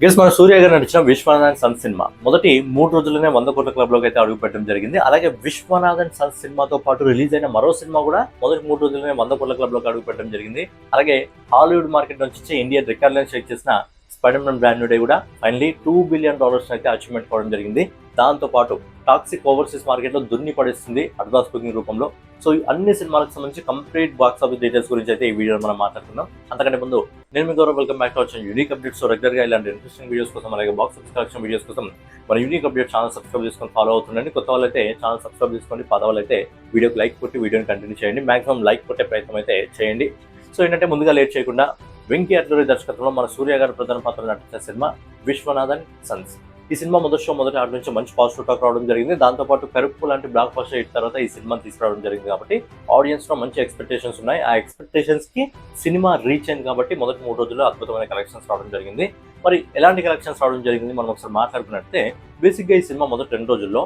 Guess మన సూర్య గారు నడిచిన విశ్వనాథన్ సన్ సినిమా మొదటి 3 రోజుల్లోనే 100 కోట్ల క్లబ్ లోకి అయితే అడుగు పెట్టడం జరిగింది. అలాగే విశ్వనాథన్ సన్ సినిమాతో పాటు రిలీజ్ అయిన మరో సినిమా కూడా మొదటి 3 రోజుల్లోనే 100 కోట్ల క్లబ్ లోకి అడుగు పెట్టడం జరిగింది. అలాగే హాలీవుడ్ మార్కెట్ నుంచి వచ్చి ఇండియన్ రికార్డులను షేక్ చేసిన స్పైడర్-మ్యాన్ బ్రాండ్ న్యూ డే కూడా ఫైనలీ $2 బిలియన్ అయితే అచీవ్మెంట్ కావడం జరిగింది. దాంతో పాటు టాక్సిక్ ఓవర్సీస్ మార్కెట్ లో దున్ని పడేస్తుంది అడ్వాన్స్ బుకింగ్ రూపంలో. సో ఈ అన్ని సినిమాలకు సంబంధించి కంప్లీట్ బాక్స్ ఆఫీస్ డీటెయిల్స్ గురించి అయితే ఈ వీడియోలో మనం మాట్లాడుతున్నాం. అంతకంటే ముందు నేను మీ గౌరవ్, వెల్కమ్ బ్యాక్ టు వచ్చిన యూనిక్ అప్డేట్స్. రెగ్యులర్ గా ఇలాంటి ఇంట్రెస్టింగ్ వీడియోస్ కోసం అలాగే బాక్స్ ఆఫీస్ కలెక్షన్ వీడియోస్ కోసం మన యూనిక్ అప్డేట్ ఛానల్ సబ్స్క్రైబ్ చేసుకొని ఫాలో అవుతుండండి. కొత్త వాళ్ళు అయితే ఛానల్ సబ్స్క్రైబ్ చేసుకోండి, పాత వాళ్ళు అయితే వీడియోకి లైక్ కొట్టి వీడియోని కంటిన్యూ చేయండి. మాక్సిమం లైక్ కొట్టే ప్రయత్నం అయితే చేయండి. సో ఏంటంటే ముందుగా లేట్ చేయకుండా వెంకీ అట్లూరి దర్శకత్వంలో మన సూర్య గారు ప్రధాన పాత్రలో నటించిన సినిమా విశ్వనాథన్ సన్స్. ఈ సినిమా మొదటి ఆట నుంచి మంచి పాజిటివ్ టాక్ రావడం జరిగింది. దాంతోపాటు కరుప్పు లాంటి బ్లాక్ బస్టర్ హిట్ తర్వాత ఈ సినిమా తీసుకురావడం జరిగింది కాబట్టి ఆడియన్స్ లో మంచి ఎక్స్పెక్టేషన్స్ ఉన్నాయి. ఆ ఎక్స్పెక్టేషన్స్ కి సినిమా రీచ్ అయింది కాబట్టి మొదటి 3 రోజుల్లో అద్భుతమైన కలెక్షన్స్ రావడం జరిగింది. మరి ఎలాంటి కలెక్షన్స్ రావడం జరిగింది మనం ఒకసారి మాట్లాడుకున్నట్టే, బేసిక్ గా ఈ సినిమా మొదటి 2 రోజుల్లో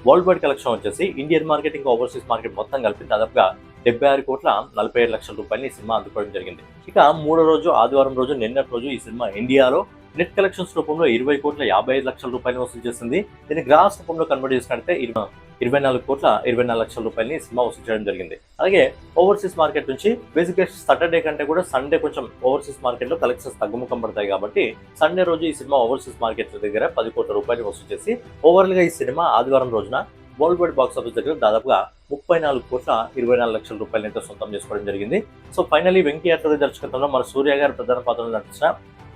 వరల్డ్ వైడ్ కలెక్షన్ వచ్చేసి ఇండియన్ మార్కెట్ ఇంకా ఓవర్సీస్ మార్కెట్ మొత్తం కలిపి దాదాపుగా 76,47,00,000 ఈ సినిమా అందుకోవడం జరిగింది. ఇక 3వ రోజు ఆదివారం రోజు నిన్నటి రోజు ఈ సినిమా ఇండియాలో నెట్ కలెక్షన్స్ రూపంలో 20,55,00,000 వసూలు చేసింది. దీన్ని గ్రాస్ రూపంలో కన్వర్ట్ చేసినట్టే 24,24,00,000 సినిమా వసూలు చేయడం జరిగింది. అలాగే ఓవర్సీస్ మార్కెట్ నుంచి బేసిక్ గా సాటర్డే కంటే కూడా సండే కొంచెం ఓవర్సీస్ మార్కెట్ లో కలెక్షన్స్ తగ్గుముఖం పడతాయి కాబట్టి సండే రోజు ఈ సినిమా ఓవర్సీస్ మార్కెట్ దగ్గర 10 కోట్ల రూపాయలు వసూలు చేసి ఓవరాల్ గా ఈ సినిమా ఆదివారం రోజున వరల్డ్ వైడ్ బాక్స్ ఆఫీస్ దగ్గర దాదాపుగా 34,24,00,000 అయితే సొంతం చేసుకోవడం జరిగింది. సో ఫైనలీ వెంకీ అట్లూరి దర్శకత్వంలో మన సూర్య గారు ప్రధాన పాత్రలో నటించిన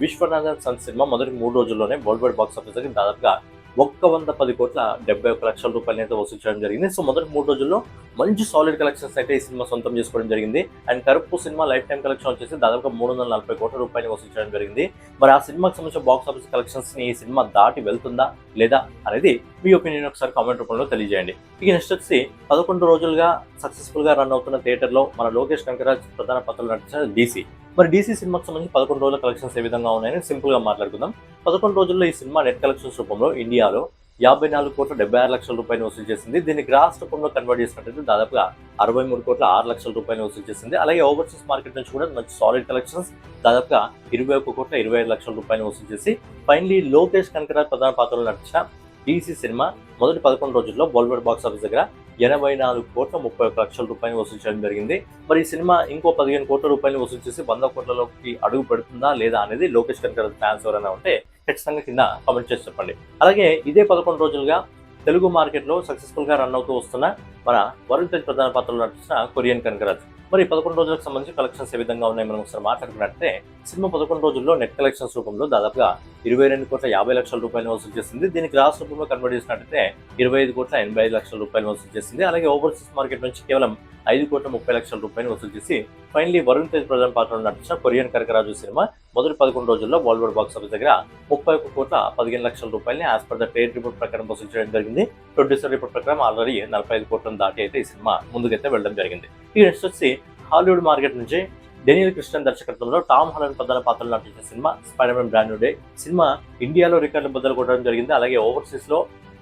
విశ్వనాథన్ సన్ సినిమా మొదటి 3 రోజుల్లోనే వరల్డ్ వైడ్ బాక్స్ ఆఫీస్ దగ్గర దాదాపుగా 110,71,00,000 అయితే వసూలు చేయడం జరిగింది. సో మొదటి 3 రోజుల్లో మంచి సాలిడ్ కలెక్షన్స్ అయితే ఈ సినిమా సొంతం చేసుకోవడం జరిగింది. And Karuppu cinema life time collection వచ్చేసి దాదాపుగా 340 కోట్ల రూపాయలు వసూలు చేయడం జరిగింది. మరి ఆ సినిమాకి సంబంధించిన బాక్స్ ఆఫీస్ కలెక్షన్స్ ని ఈ సినిమా దాటి వెళ్తుందా లేదా అనేది మీ ఒపీనియన్ ఒకసారి కామెంట్ రూపంలో తెలియజేయండి. ఇక నెక్స్ట్ వచ్చి 11 రోజులుగా సక్సెస్ఫుల్ గా రన్ అవుతున్న థియేటర్ లో మన లోకేష్ కనకరాజ్ ప్రధాన పాత్రలో నటించిన డీసీ. మరి డీసీ సినిమాకి సంబంధించి 11 రోజుల కలెక్షన్స్ ఏ విధంగా ఉన్నాయని సింపుల్ గా మాట్లాడుకుందాం. 11 రోజుల్లో ఈ సినిమా నెట్ కలెక్షన్స్ రూపంలో ఇండియాలో 54,76,00,000 వసూలు చేసింది. దీన్ని గ్రాస్ రూపంలో కన్వర్ట్ చేసినట్లయితే దాదాపుగా 63,06,00,000 వసూలు చేసింది. అలాగే ఓవర్సీస్ మార్కెట్ నుంచి కూడా మంచి సాలిడ్ కలెక్షన్స్ దాదాపుగా 21,25,00,000 వసూలు చేసి ఫైనలీ లోకేష్ కనకరాజ్ ప్రధాన పాత్రలో నటించిన డీసీ సినిమా మొదటి 11 రోజుల్లో వరల్డ్ వైడ్ బాక్స్ ఆఫీస్ దగ్గర 84,31,00,000 వసూలు చేయడం జరిగింది. మరి ఈ సినిమా ఇంకో 15 కోట్ల రూపాయలు వసూలు చేసి 100 కోట్లలోకి అడుగు పెడుతుందా లేదా అనేది లోకేష్ కనకరాజ్ ఫ్యాన్స్ ఎవరైనా ఉంటే ఖచ్చితంగా కింద కామెంట్ చేసి చెప్పండి. అలాగే ఇదే 11 రోజులుగా తెలుగు మార్కెట్లో సక్సెస్ఫుల్ గా రన్ అవుతూ వస్తున్న మన వరుణ్ తేజ్ ప్రధాన పాత్రలో నటించిన కొరియన్ కనకరాజ్. మరి 11 రోజులకు సంబంధించి కలెక్షన్స్ ఏ విధంగా ఉన్నాయి మనం ఒకసారి మాట్లాడుకున్నట్టే, సినిమా 11 రోజుల్లో నెట్ కలెక్షన్స్ రూపంలో దాదాపుగా 22,50,00,000 వసూలు చేసింది. దీనికి గ్రాస్ రూపంలో కన్వర్ట్ చేసినట్టయితే 25,85,00,000 వసూలు చేసింది. అలాగే ఓవర్సీస్ మార్కెట్ నుంచి కేవలం 5,30,00,000 వసూలు చేసి ఫైనలీ వరుణ్ తేజ్ ప్రధాన పాత్రలో నటించిన కొరియన్ కనకరాజు సినిమా మొదటి 11 రోజుల్లో వరల్డ్ వైడ్ బాక్స్ ఆఫీస్ దగ్గర 31,15,00,000 as per the trade report ప్రకారం వసూలు చేయడం జరిగింది. ప్రొడ్యూసర్ రిపోర్ట్ ప్రకారం ఆల్రెడీ 45 కోట్లను దాటి అయితే ఈ సినిమా ముందుకైతే వెళ్ళడం జరిగింది. ఈ నెక్స్ట్ వచ్చి హాలీవుడ్ మార్కెట్ నుంచి డేనియల్ క్రిస్టియన్ దర్శకత్వంలో టామ్ హాలండ్ ప్రధాన పాత్రలో నటించిన cinema spider-man brand new day. Cinema ఇండియాలో రికార్డులు బద్దలు కొట్టడం జరిగింది. అలాగే ఓవర్సీస్ లో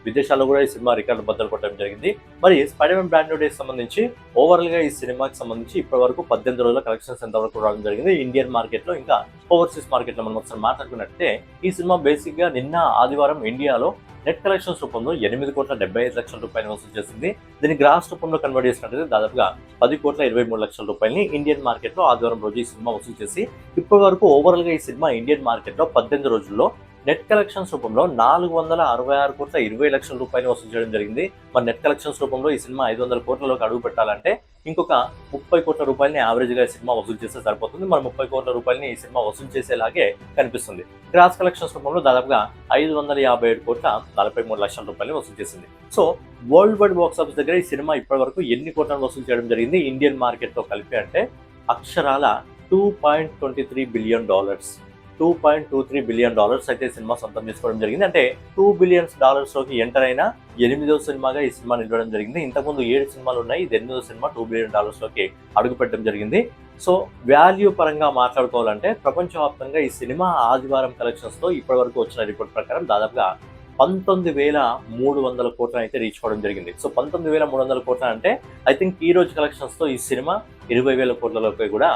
విదేశాల్లో కూడా ఈ సినిమా రికార్డు బద్దలు కొట్టడం జరిగింది. మరి స్పైడర్-మ్యాన్ బ్రాండ్ న్యూ డే సంబంధించి ఓవరాల్ గా ఈ సినిమాకి సంబంధించి ఇప్పటి వరకు 18 రోజుల కలెక్షన్స్ ఎంతవరకు రావడం జరిగింది ఇండియన్ మార్కెట్ లో ఇంకా ఓవర్సీస్ మార్కెట్ లో మనం ఒకసారి మాట్లాడుకున్నట్టే, ఈ సినిమా బేసిక్ గా నిన్న ఆదివారం ఇండియాలో నెట్ కలెక్షన్స్ రూపంలో 8,75,00,000 వసూలు చేసింది. దీన్ని గ్రాస్ రూపంలో కన్వర్ట్ చేసినట్లయితే దాదాపుగా 10,23,00,000 ఇండియన్ మార్కెట్ లో ఆదివారం రోజు ఈ సినిమా వసూలు చేసి ఇప్పటి వరకు ఓవరాల్ గా ఈ సినిమా ఇండియన్ మార్కెట్ లో 18 రోజుల్లో నెట్ కలెక్షన్స్ రూపంలో 466,20,00,000 వసూలు చేయడం జరిగింది. మరి నెట్ కలెక్షన్స్ రూపంలో ఈ సినిమా 500 కోట్లలోకి అడుగు పెట్టాలంటే ఇంకొక 30 కోట్ల రూపాయలని యావరేజ్ గా ఈ సినిమా వసూలు చేస్తే సరిపోతుంది. మరి 30 కోట్ల రూపాయలని ఈ సినిమా వసూలు చేసేలాగే కనిపిస్తుంది. గ్రాస్ కలెక్షన్స్ రూపంలో దాదాపుగా 557,43,00,000 వసూలు చేసింది. So world wide box office దగ్గర ఈ సినిమా ఇప్పటి వరకు ఎన్ని కోట్లను వసూలు చేయడం జరిగింది ఇండియన్ మార్కెట్ తో కలిపి అంటే అక్షరాల $2.23 బిలియన్, $2.23 బిలియన్ అయితే సినిమా సొంతం చేసుకోవడం జరిగింది. అంటే $2 బిలియన్ లోకి ఎంటర్ అయిన 8వ సినిమాగా ఈ సినిమా నిలవడం జరిగింది. ఇంతకుముందు 7 సినిమాలు ఉన్నాయి, ఇది 8వ సినిమా $2 బిలియన్ లోకి అడుగు పెట్టడం జరిగింది. సో వాల్యూ పరంగా మాట్లాడుకోవాలంటే ప్రపంచవ్యాప్తంగా ఈ సినిమా ఆదివారం కలెక్షన్స్ తో ఇప్పటి వరకు వచ్చిన రిపోర్ట్ ప్రకారం దాదాపుగా 19,300 కోట్లను అయితే రీచ్ అవ్వడం జరిగింది. సో 19,300 కోట్ల అంటే ఐ థింక్ ఈ రోజు కలెక్షన్స్ తో ఈ సినిమా 20,000 కోట్లలోకి కూడా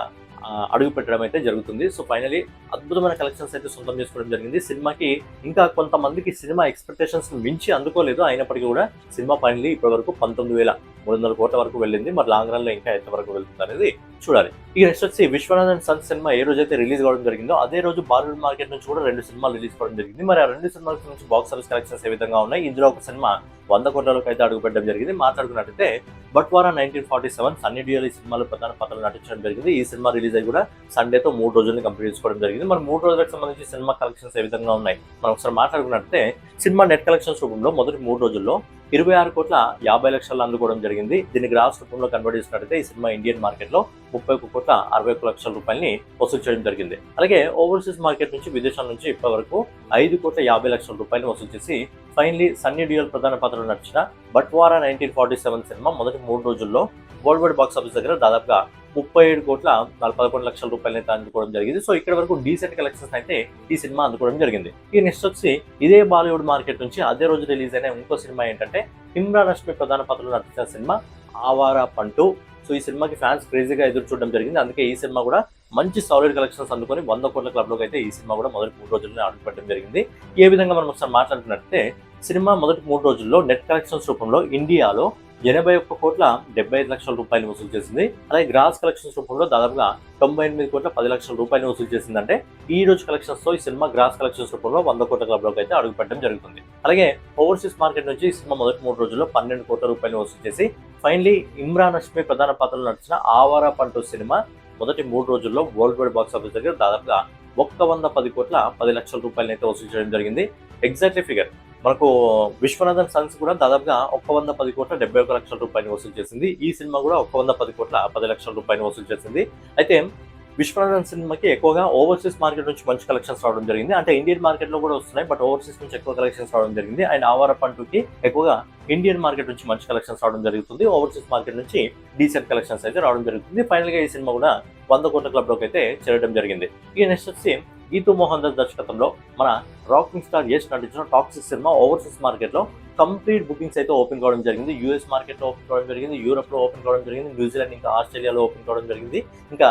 అడుగు పెట్టడం అయితే జరుగుతుంది. సో ఫైనలీ అద్భుతమైన కలెక్షన్స్ అయితే సొంతం చేసుకోవడం జరిగింది. సినిమాకి ఇంకా కొంతమందికి సినిమా ఎక్స్పెక్టేషన్స్ మించి అందుకోలేదు, అయినప్పటికీ కూడా సినిమా ఫైనలీ ఇప్పటి వరకు 19,300 కోట్ల వరకు వెళ్ళింది. మరి లాంగ్ రన్ లో ఇంకా ఎంత వరకు వెళ్తుంది అనేది చూడాలి. ఇక నెక్స్ట్ వచ్చి విశ్వనాథ్ అండ్ సన్స్ సినిమా ఏ రోజైతే రిలీజ్ కావడం జరిగిందో అదే రోజు బాలీవుడ్ మార్కెట్ నుంచి కూడా 2 సినిమాలు రిలీజ్ కావడం జరిగింది. మరి ఆ 2 సినిమాల నుంచి బాక్స్ ఆఫీస్ కలెక్షన్స్ ఏ విధంగా ఉన్నాయి, ఇందులో ఒక సినిమా 100 కోట్లలోకి అయితే అడుగుపెట్టడం జరిగింది. మాట్లాడుకున్నట్టయితే బట్వారా 1947 సన్నీ డియోల్ ఈ సినిమాలో ప్రధాన పాత్రలు నటించడం జరిగింది. ఈ సినిమా రిలీజ్ అయ్యి కూడా సండేతో 3 రోజుల్ని కంప్లీట్ చేసుకోవడం జరిగింది. మరి 3 రోజులకు సంబంధించి సినిమా కలెక్షన్స్ ఏ విధంగా ఉన్నాయి మనం ఒకసారి మాట్లాడుకున్నట్టే, సినిమా నెట్ కలెక్షన్స్ రూపంలో మొదటి 3 రోజుల్లో 26,50,00,000 అందుకోవడం జరిగింది. దీన్ని గ్రాస్ రూపంలో కన్వర్ట్ చేసినట్టయితే ఈ సినిమా ఇండియన్ మార్కెట్ లో 31,61,60,00,000 రూపాయలని వసూలు చేయడం జరిగింది. అలాగే ఓవర్సీస్ మార్కెట్ నుంచి విదేశాల నుంచి ఇప్పటి వరకు 5,50,00,000 రూపాయలు వసూలు చేసి ఫైనలీ సన్నీ డియోల్ ప్రధాన పాత్రలో నడిచిన బట్వారా 1947 సినిమా మొదటి 3 రోజుల్లో వరల్డ్ వైడ్ బాక్స్ ఆఫీస్ దగ్గర దాదాపుగా 37,11,00,000 రూపాయలైతే అందుకోవడం జరిగింది. సో ఇక్కడ వరకు డీసెంట్ కలెక్షన్స్ అయితే ఈ సినిమా అందుకోవడం జరిగింది. ఈ నెక్స్ట్ వచ్చి ఇదే బాలీవుడ్ మార్కెట్ నుంచి అదే రోజు రిలీజ్ అయిన ఇంకో సినిమా ఏంటంటే ఇమ్రాన్ హష్మి ప్రధాన పాత్రలో నటించిన సినిమా ఆవారా పంటూ. సో ఈ సినిమాకి ఫ్యాన్స్ క్రేజీగా ఎదురు చూడడం జరిగింది. అందుకే ఈ సినిమా కూడా మంచి సాలిడ్ కలెక్షన్స్ అందుకొని 100 కోట్ల క్లబ్లోకి అయితే ఈ సినిమా కూడా మొదటి 3 రోజుల్లో అడుగుపెట్టడం జరిగింది. ఏ విధంగా మనం ఒకసారి మాట్లాడుకున్నట్టే, సినిమా మొదటి 3 రోజుల్లో నెట్ కలెక్షన్స్ రూపంలో ఇండియాలో 81,75,00,000 రూపాయలు వసూలు చేసింది. అలాగే గ్రాస్ కలెక్షన్స్ రూపంలో దాదాపుగా 98,10,00,000 రూపాయలు వసూలు చేసింది. అంటే ఈ రోజు కలెక్షన్స్ తో ఈ సినిమా గ్రాస్ కలెక్షన్స్ రూపంలో 100 కోట్ల క్లబ్లోకి అయితే అడుగుపెట్టడం జరుగుతుంది. అలాగే ఓవర్సీస్ మార్కెట్ నుంచి ఈ సినిమా మొదటి 3 రోజుల్లో 12 కోట్ల రూపాయలు వసూలు చేసి ఫైనలీ ఇమ్రాన్ హష్మి ప్రధాన పాత్రలో నడిచిన ఆవారా పంటూ సినిమా మొదటి 3 రోజుల్లో వరల్డ్ వైడ్ బాక్స్ ఆఫీస్ దగ్గర దాదాపుగా 110,10,00,000 రూపాయలు అయితే వసూలు చేయడం జరిగింది. ఎగ్జాక్ట్లీ ఫిగర్ మనకు విశ్వనాథన్ సన్స్ కూడా దాదాపుగా 110,71,00,000 రూపాయలు వసూలు చేసింది. ఈ సినిమా కూడా 110,10,00,000 రూపాయలు వసూలు చేసింది. అయితే విశ్వనాథన్ సినిమాకి ఎక్కువగా ఓవర్సీస్ మార్కెట్ నుంచి మంచి కలెక్షన్స్ రావడం జరిగింది. అంటే ఇండియన్ మార్కెట్ లో కూడా వస్తున్నాయి, బట్ ఓవర్సీస్ నుంచి ఎక్కువ కలెక్షన్స్ రావడం జరిగింది. అండ్ ఆవారా పంటూకి ఎక్కువగా ఇండియన్ మార్కెట్ నుంచి మంచి కలెక్షన్స్ రావడం జరుగుతుంది. ఓవర్సీస్ మార్కెట్ నుంచి డీసెంట్ కలెక్షన్స్ అయితే రావడం జరుగుతుంది. ఫైనల్ గా ఈ సినిమా కూడా 100 కోట్ల క్లబ్ లోకి అయితే చేరడం జరిగింది. ఇక నెక్స్ట్ వచ్చి గీతూ మోహన్ దాస్ దర్శకత్వంలో మన రాకింగ్ స్టార్ యష్ నటించిన టాక్సిక్ సినిమా ఓవర్సీస్ మార్కెట్ లో కంప్లీట్ బుకింగ్స్ అయితే ఓపెన్ కావడం జరిగింది. యూఎస్ మార్కెట్ లో ఓపెన్ కావడం జరిగింది, యూరోప్ లో ఓపెన్ కావడం జరిగింది, న్యూజిలాండ్ ఇంకా ఆస్ట్రేలియాలో ఓపెన్ కావడం జరిగింది, ఇంకా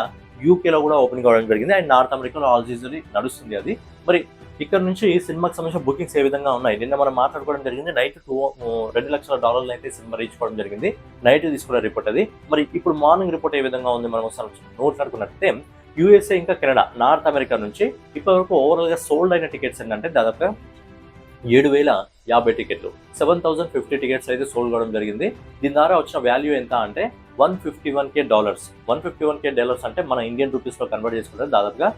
యూకేలో కూడా ఓపెన్ కావడం జరిగింది. అండ్ నార్త్ అమెరికాలో ఆల్ సీజన్ నడుస్తుంది అది. మరి ఇక్కడ నుంచి ఈ సినిమాకి సంబంధించిన బుకింగ్స్ ఏ విధంగా ఉన్నాయి నిన్న మనం మాట్లాడుకోవడం జరిగింది. నైట్ $2,00,000 అయితే సినిమా రీచ్ కావడం జరిగింది. నైట్ తీసుకున్న రిపోర్ట్ అది. మరి ఇప్పుడు మార్నింగ్ రిపోర్ట్ ఏ విధంగా ఉంది మనం మాట్లాడుకున్నట్లయితే, యూఎస్ఏ ఇంకా కెనడా నార్త్ అమెరికా నుంచి ఇప్పటి వరకు ఓవరాల్ గా సోల్డ్ అయిన టికెట్స్ ఏంటంటే దాదాపుగా 7,050 టికెట్లు, 7,050 టికెట్స్ అయితే సోల్డ్ కావడం జరిగింది. దీని ద్వారా వచ్చిన వాల్యూ ఎంత అంటే $151,000. $151,000 అంటే మన ఇండియన్ రూపీస్ లో కన్వర్ట్ చేసుకుంటే దాదాపుగా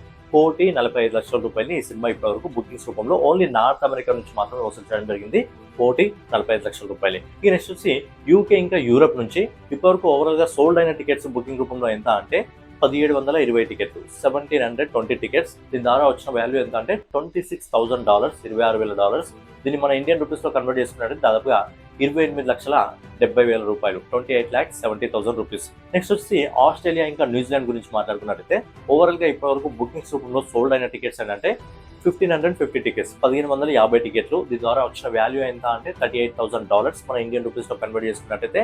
1,45,00,000 రూపాయలని ఈ సినిమా ఇప్పటి వరకు బుకింగ్స్ రూపంలో ఓన్లీ నార్త్ అమెరికా నుంచి మాత్రమే వసూలు చేయడం జరిగింది. 1,45,00,000 రూపాయలు. ఈ నెక్స్ట్ వచ్చి యూకే ఇంకా యూరప్ నుంచి ఇప్పటివరకు ఓవరాల్ గా సోల్డ్ అయిన టికెట్స్ బుకింగ్ రూపంలో ఎంత అంటే 1,720 టికెట్లు, 1,720 టికెట్స్. దీని ద్వారా వచ్చిన వాల్యూ ఎంత అంటే $26,000, $26,000. దీన్ని మన ఇండియన్ రూపీస్ లో కన్వర్ట్ చేసుకున్నట్టు దాదాపుగా 28,70,000 రూపాయలు, 28,70,000 రూపీస్. నెక్స్ట్ వచ్చి ఆస్ట్రేలియా ఇంకా న్యూజిలాండ్ గురించి మాట్లాడుకున్నట్టయితే ఓవరాల్ గా ఇప్పటి వరకు బుకింగ్స్ రూపంలో సోల్డ్ అయిన టికెట్స్ ఏంటంటే 1,550 టికెట్స్, 1,550 టికెట్లు. దీని ద్వారా వచ్చిన వాల్యూ ఎంత అంటే $38,000 మన ఇండియన్ రూపీస్ లో కన్వర్ట్ చేసుకున్నట్టయితే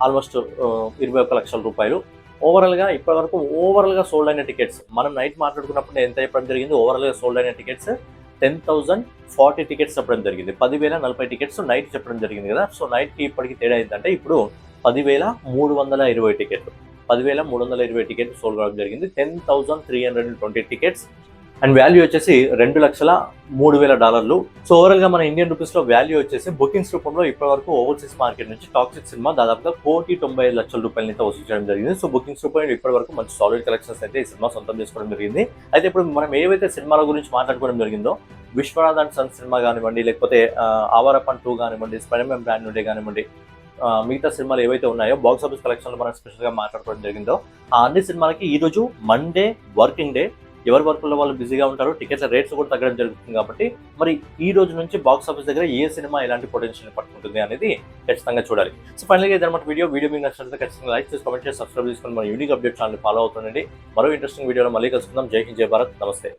ఆల్మోస్ట్ 21,00,000 రూపాయలు. ఓవరాల్ గా ఇప్పటి వరకు ఓవరాల్ గా సోల్డ్ అయిన టికెట్స్ మనం నైట్ మాట్లాడుకున్నప్పుడు ఎంత చెప్పడం జరిగింది, ఓవరాల్ గా సోల్డ్ అయిన టికెట్స్ 10,040 టికెట్స్ చెప్పడం జరిగింది. 10,040 టికెట్స్ నైట్ చెప్పడం జరిగింది కదా. సో నైట్ కి ఇప్పటికి తేడా ఏంటంటే ఇప్పుడు 10,320 టికెట్లు, 10,320 టికెట్లు సోల్డ్ కావడం జరిగింది. 10,320 టికెట్స్ అండ్ వాల్యూ వచ్చేసి $2,03,000. సో ఓవరాల్ గా మన ఇండియన్ రూపీస్ లో వాల్యూ వచ్చేసి బుకింగ్స్ రూపంలో ఇప్పటి వరకు ఓవర్సీస్ మార్కెట్ నుంచి టాక్సిక్ సినిమా దాదాపుగా 1,95,00,000 రూపాయలని అయితే వసూలు చేయడం జరిగింది. సో బుకింగ్స్ రూపంలో ఇప్పటి వరకు మంచి సాలిడ్ కలెక్షన్స్ అయితే ఈ సినిమా సొంతం చేసుకోవడం జరిగింది. అయితే ఇప్పుడు మనం ఏవైతే సినిమాల గురించి మాట్లాడుకోవడం జరిగిందో, విశ్వనాథ్ అండ్ సన్స్ సినిమా కానివ్వండి, లేకపోతే ఆవారా పంటూ కానివ్వండి, స్పైడర్మ్యాన్ బ్రాండ్ నుండి కానివ్వండి, మిగతా సినిమాలు ఏవైతే ఉన్నాయో బాక్స్ ఆఫీస్ కలెక్షన్ లో మనం స్పెషల్ గా మాట్లాడుకోవడం జరిగిందో, ఆ అన్ని సినిమాలకి ఈ రోజు మండే వర్కింగ్ డే, ఎవరి వర్కుల్లో వాళ్ళు బిజీగా ఉంటారు, టికెట్ల రేట్స్ కూడా తగ్గడం జరుగుతుంది. కాబట్టి మరి ఈ రోజు నుంచి బాక్స్ ఆఫీస్ దగ్గర ఏ సినిమా ఎలాంటి పొటెన్షియల్ పట్టుకుంటుంది అనేది ఖచ్చితంగా చూడాలి. సో ఫైనల్గా ఇదన్నమాట వీడియో మీకు నచ్చినట్లయితే ఖచ్చితంగా లైక్ చేసి, కామెంట్ చేసి, సబ్స్క్రైబ్ చేసుకొని మన యూనిక్ అప్డేట్ ఛానల్ ఫాలో అవుతుండండి. మరో ఇంట్రెస్టింగ్ వీడియోలో మళ్ళీ కలుసుకుందాం. జై హింద్, జై భారత్, నమస్తే.